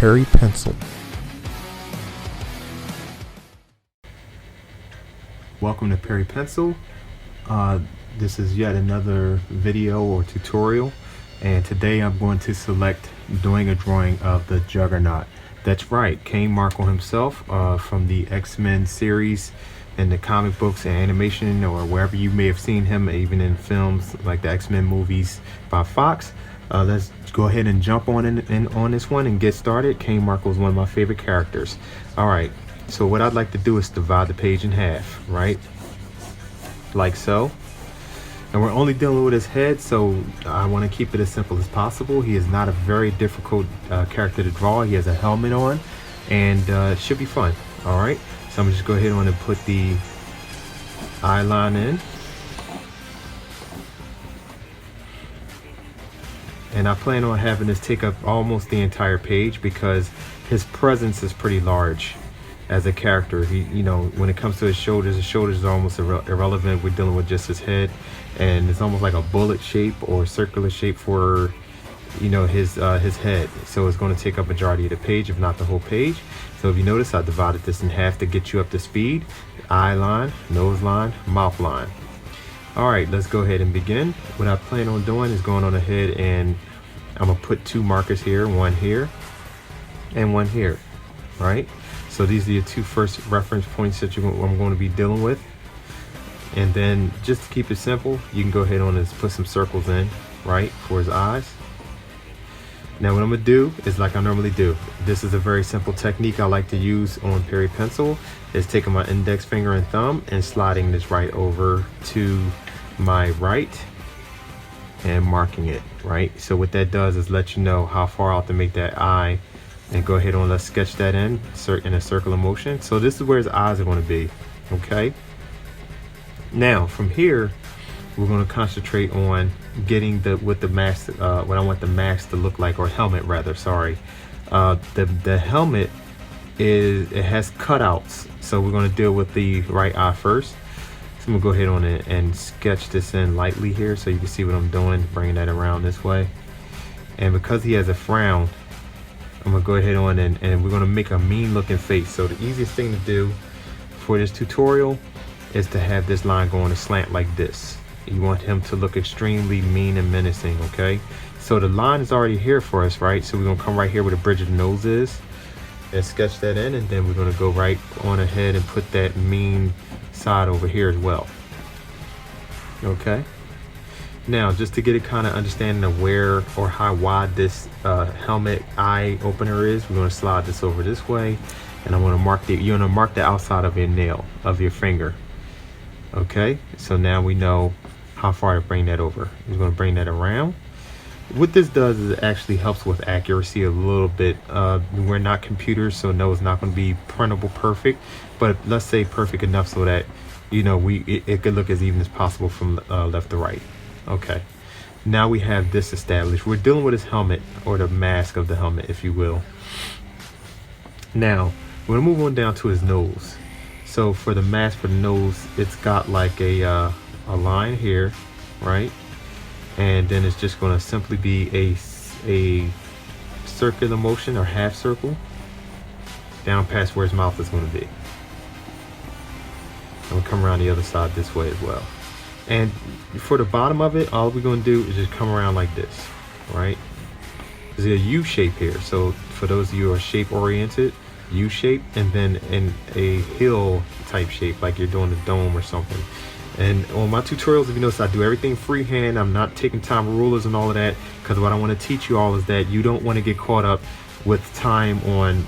Perry Pencil. Welcome to Perry Pencil. This is yet another video or tutorial, and today I'm going to select doing a drawing of the Juggernaut. That's right, Cain Markle himself, from the Xmen series in the comic books and animation, or wherever you may have seen him, even in films like the Xmen movies by Fox. Let's go ahead and jump on on this one and get started. Cain Markle is one of my favorite characters. All right, so what I'd like to do is divide the page in half, right? Like so. And we're only dealing with his head, so I want to keep it as simple as possible. He is not a very difficult character to draw. He has a helmet on, and it should be fun. All right, so I'm gonna just go ahead on and put the eye line in. And I plan on having this take up almost the entire page because his presence is pretty large as a character. He, you know, when it comes to his shoulders are almost irrelevant. We're dealing with just his head, and it's almost like a bullet shape or circular shape for, you know, his head. So it's going to take up majority of the page, if not the whole page. So if you notice, I divided this in half to get you up to speed. Eye line, nose line, mouth line. All right, let's go ahead and begin. What I plan on doing is going on ahead, and I'm gonna put two markers here, one here and one here, right? So these are your two first reference points that I'm going to be dealing with. And then just to keep it simple, you can go ahead on and put some circles in, right, for his eyes. Now what I'm gonna do is like I normally do. This is a very simple technique I like to use on Perry Pencil, is taking my index finger and thumb and sliding this right over to my right and marking it, right? So what that does is let you know how far out to make that eye, and go ahead and let's sketch that in a circular motion. So this is where his eyes are going to be, okay? Now from here, we're going to concentrate on getting what the mask, what I want the mask to look like, or helmet rather, sorry. The helmet it has cutouts, so we're going to deal with the right eye first. So I'm gonna go ahead on it and sketch this in lightly here so you can see what I'm doing, bringing that around this way. And because he has a frown, I'm gonna go ahead on and we're gonna make a mean looking face. So the easiest thing to do for this tutorial is to have this line going a slant like this. You want him to look extremely mean and menacing, okay? So the line is already here for us, right? So we're gonna come right here where the bridge of the nose is and sketch that in, and then we're gonna go right on ahead and put that mean side over here as well. Okay, now just to get a kind of understanding of where or how wide this helmet eye opener is, we're going to slide this over this way, and I'm going to mark you're going to mark the outside of your nail of your finger. Okay, so now we know how far to bring that over. We're going to bring that around. What this does is it actually helps with accuracy a little bit. We're not computers, so no, it's not going to be printable perfect, but let's say perfect enough so that, you know, it could look as even as possible from left to right. Okay, now we have this established. We're dealing with his helmet, or the mask of the helmet, if you will. Now we're gonna move on down to his nose. So for the mask for the nose, it's got like a line here, right? And then it's just going to simply be a circular motion, or half circle, down past where his mouth is going to be. And we'll come around the other side this way as well. And for the bottom of it, all we're going to do is just come around like this, right? There's a U shape here. So for those of you who are shape oriented, U shape, and then in a hill type shape, like you're doing a dome or something. And on my tutorials, if you notice, I do everything freehand. I'm not taking time rulers and all of that, because what I want to teach you all is that you don't want to get caught up with time on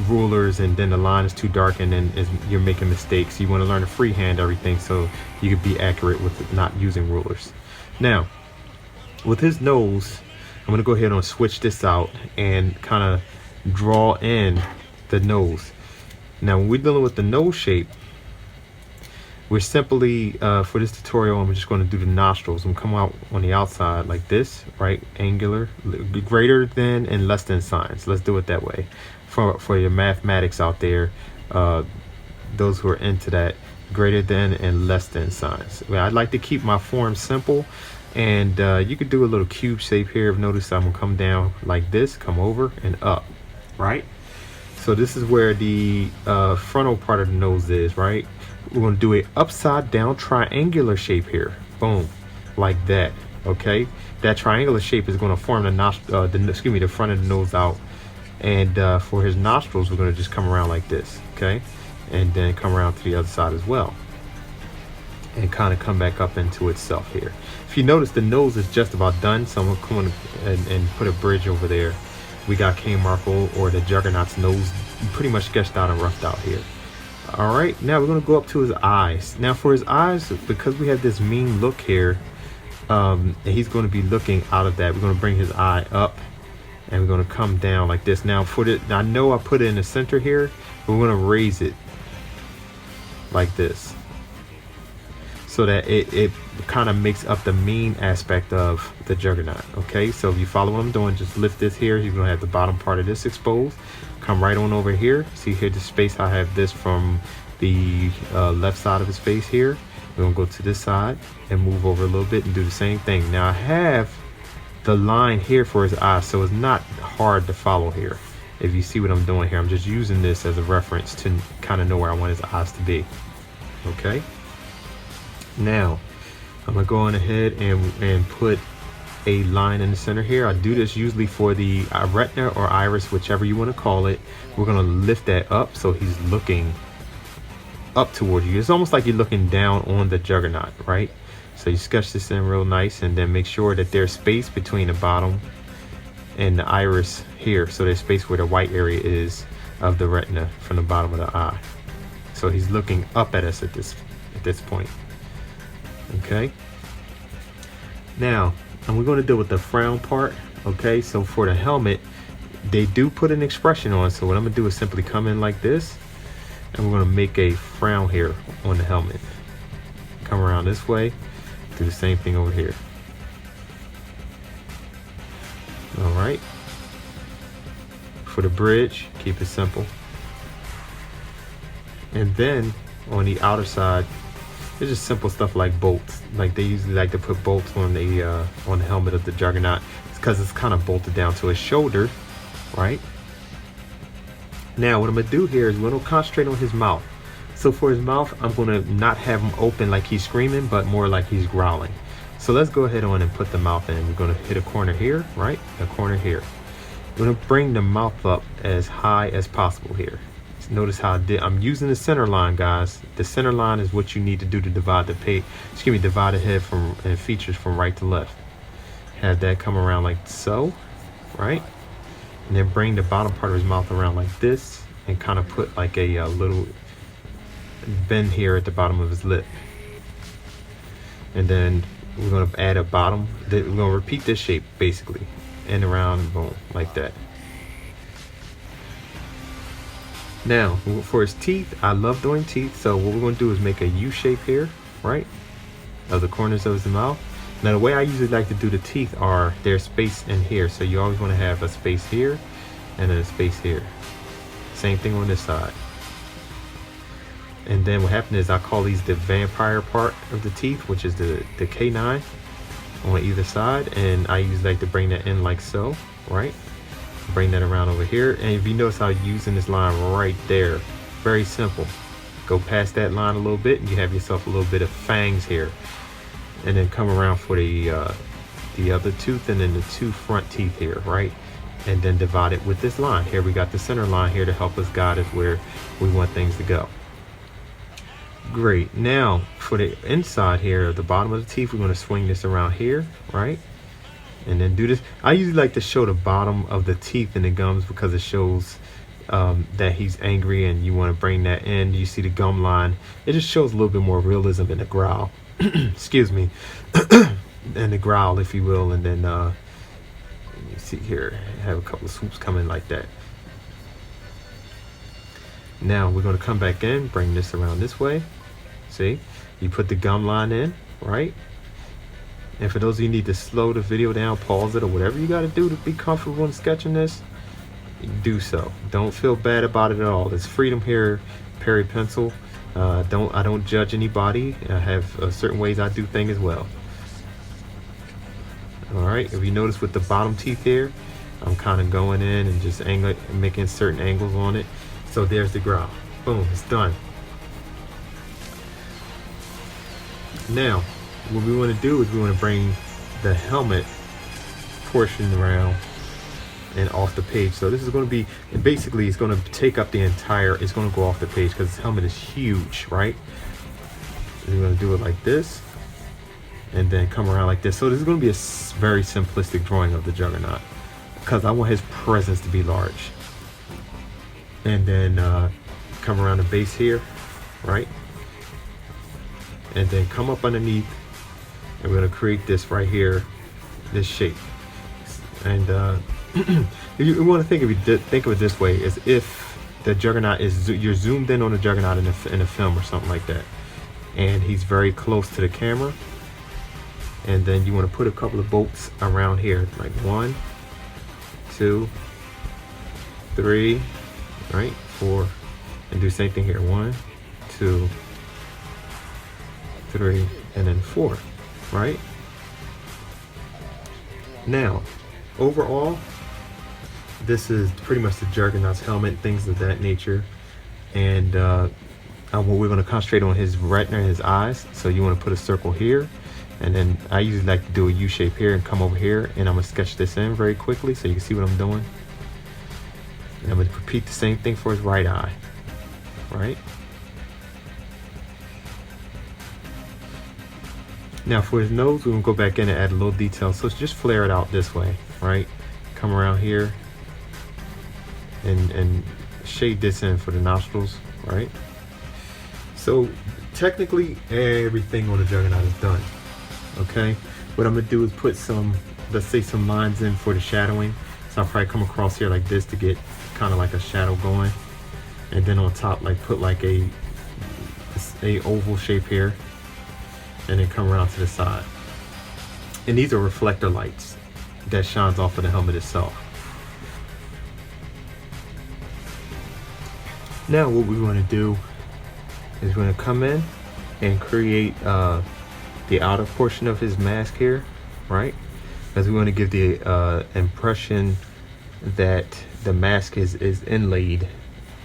rulers, and then the line is too dark and then you're making mistakes. You want to learn to freehand everything so you can be accurate with not using rulers. Now, with his nose, I'm going to go ahead and switch this out and kind of draw in the nose. Now, when we're dealing with the nose shape, we're simply, for this tutorial, I'm just going to do the nostrils. I'm come out on the outside like this, right? Angular, greater than and less than signs. Let's do it that way. For your mathematics out there, those who are into that, greater than and less than signs. Well, I'd like to keep my form simple, and you could do a little cube shape here. Notice I'm gonna come down like this, come over and up. right? So this is where the frontal part of the nose is, right? We're going to do a upside down triangular shape here. Boom, like that. Okay, that triangular shape is going to form the front of the nose out. And for his nostrils, we're going to just come around like this, okay? And then come around to the other side as well. And kind of come back up into itself here. If you notice, the nose is just about done, so I'm going to come and put a bridge over there. We got King Marco, or the Juggernaut's nose, pretty much sketched out and roughed out here. All right, now we're going to go up to his eyes. Now for his eyes, because we have this mean look here, and he's going to be looking out of that, we're going to bring his eye up, and we're going to come down like this. Now I know I put it in the center here, but we're going to raise it like this, so that it kind of makes up the mean aspect of the Juggernaut. Okay, so if you follow what I'm doing, just lift this here. You're gonna have the bottom part of this exposed. Come right on over here. See here, the space, I have this from the left side of his face here. We're gonna go to this side and move over a little bit and do the same thing. Now I have the line here for his eyes, so it's not hard to follow here. If you see what I'm doing here, I'm just using this as a reference to kind of know where I want his eyes to be. Okay, now I'm gonna go on ahead and put a line in the center here. I do this usually for the retina or iris, whichever you want to call it. We're gonna lift that up so he's looking up towards you. It's almost like you're looking down on the Juggernaut, right? So you sketch this in real nice, and then make sure that there's space between the bottom and the iris here, so there's space where the white area is of the retina from the bottom of the eye. So he's looking up at us at this point. Okay, now we're going to deal with the frown part. Okay, so for the helmet, they do put an expression on, so what I'm gonna do is simply come in like this, and we're going to make a frown here on the helmet. Come around this way, do the same thing over here. All right, for the bridge, keep it simple. And then on the outer side, it's just simple stuff like bolts. Like they usually like to put bolts on the helmet of the Juggernaut. It's because it's kind of bolted down to his shoulder, right? Now what I'm gonna do here is we're gonna concentrate on his mouth. So for his mouth, I'm gonna not have him open like he's screaming, but more like he's growling. So let's go ahead on and put the mouth in. We're gonna hit a corner here, right? A corner here. We're gonna bring the mouth up as high as possible here. Notice how I'm using the center line, guys. The center line is what you need to do to divide the divide the head and features from right to left. Have that come around like so, right? And then bring the bottom part of his mouth around like this, and kind of put like a little bend here at the bottom of his lip. And then we're gonna add a bottom. We're gonna repeat this shape basically, and around, boom, like that. Now for his teeth, I love doing teeth, so what we're going to do is make a U shape here, right, of the corners of his mouth. Now the way I usually like to do the teeth are, there's space in here, so you always want to have a space here and then a space here. Same thing on this side. And then what happened is I call these the vampire part of the teeth, which is the canine on either side, and I usually like to bring that in like so, right? Bring that around over here, and if you notice how I'm using this line right there, very simple. Go past that line a little bit and you have yourself a little bit of fangs here, and then come around for the other tooth, and then the two front teeth here, right? And then divide it with this line here. We got the center line here to help us guide us where we want things to go. Great. Now for the inside here, the bottom of the teeth, we're going to swing this around here, right? And then do this. I usually like to show the bottom of the teeth and the gums because it shows that he's angry, and you want to bring that in. You see the gum line. It just shows a little bit more realism in the growl. Excuse me. And the growl, if you will. And then you see here, I have a couple of swoops coming like that. Now we're going to come back in, bring this around this way. See, you put the gum line in, right? And for those of you who need to slow the video down, pause it, or whatever you got to do to be comfortable in sketching this, do so. Don't feel bad about it at all. There's freedom here, Perry Pencil. I don't judge anybody. I have certain ways I do things as well. All right. If you notice with the bottom teeth here, I'm kind of going in and just making certain angles on it. So there's the growl. Boom, it's done. Now, what we want to do is we want to bring the helmet portion around and off the page. So this is going to be, and basically it's going to take up the entire, it's going to go off the page because this helmet is huge, right? We're going to do it like this and then come around like this. So this is going to be a very simplistic drawing of the Juggernaut because I want his presence to be large. And then come around the base here, right? And then come up underneath, and we're going to create this right here, this shape. And you want to think of it this way: as if the Juggernaut is, you're zoomed in on the Juggernaut in a film or something like that, and he's very close to the camera. And then you want to put a couple of bolts around here, like 1, 2, 3, right, 4, and do the same thing here. 1, 2, 3, and then 4, right? Now, overall, this is pretty much the Juggernaut's helmet, things of that nature. And what we're going to concentrate on his retina and his eyes. So you want to put a circle here, and then I usually like to do a U shape here and come over here, and I'm going to sketch this in very quickly so you can see what I'm doing. And I'm going to repeat the same thing for his right eye, right? Now for his nose, we're going to go back in and add a little detail. So just flare it out this way, right? Come around here and shade this in for the nostrils, right? So technically everything on the Juggernaut is done, okay? What I'm going to do is put some, let's say some lines in for the shadowing. So I'll probably come across here like this to get kind of like a shadow going. And then on top, like put like a oval shape here. And then come around to the side. And these are reflector lights that shines off of the helmet itself. Now what we want to do is we're going to come in and create the outer portion of his mask here, right? Because we want to give the impression that the mask is inlaid.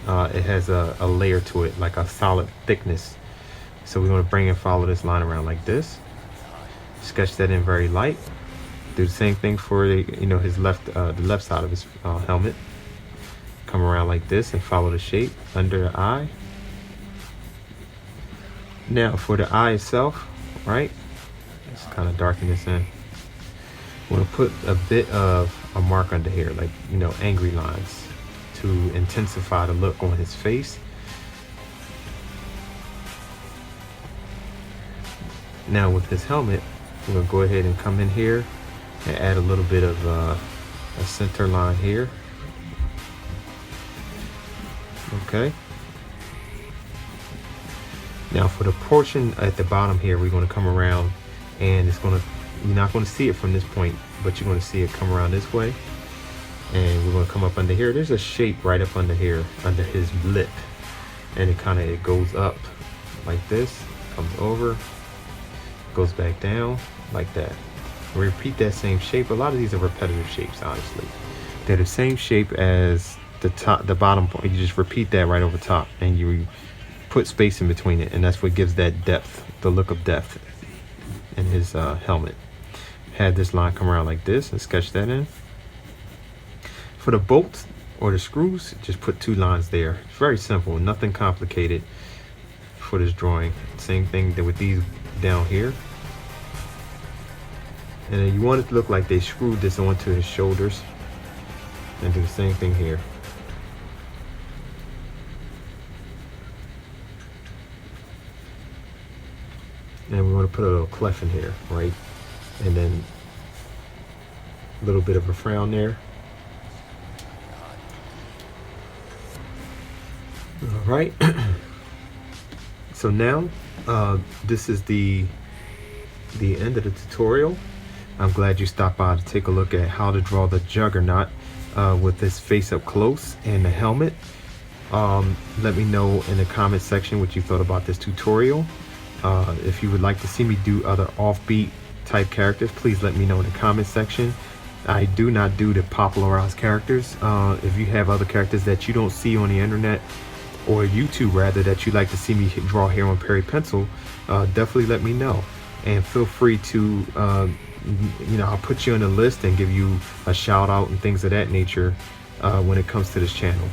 It has a layer to it, like a solid thickness. So we want to bring and follow this line around like this. Sketch that in very light. Do the same thing for his the left side of his helmet. Come around like this and follow the shape under the eye. Now for the eye itself, right? Let's kind of darken this in. We want to put a bit of a mark under here, like angry lines, to intensify the look on his face. Now with his helmet, we're going to go ahead and come in here and add a little bit of a center line here. Okay. Now for the portion at the bottom here, we're going to come around, and you're not going to see it from this point, but you're going to see it come around this way. And we're going to come up under here. There's a shape right up under here, under his lip. And it goes up like this, comes over, goes back down like that. Repeat that same shape. A lot of these are repetitive shapes, honestly. They're the same shape as the bottom point. You just repeat that right over top, and you put space in between it, and that's what gives that depth, the look of depth in his helmet. Had this line come around like this and sketch that in. For the bolts or the screws, just put 2 lines there. It's very simple, nothing complicated for this drawing. Same thing with these down here. And then you want it to look like they screwed this onto his shoulders, and do the same thing here. And we want to put a little clef in here, right? And then a little bit of a frown there. All right. So now this is the end of the tutorial. I'm glad you stopped by to take a look at how to draw the Juggernaut with his face up close and the helmet. Let me know in the comment section what you thought about this tutorial. If you would like to see me do other offbeat type characters, please let me know in the comment section. I do not do the popularized characters. If you have other characters that you don't see on the internet, or YouTube rather, that you'd like to see me draw here on Perry Pencil, definitely let me know. And feel free to, I'll put you on the list and give you a shout out and things of that nature when it comes to this channel.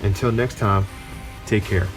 Until next time, take care.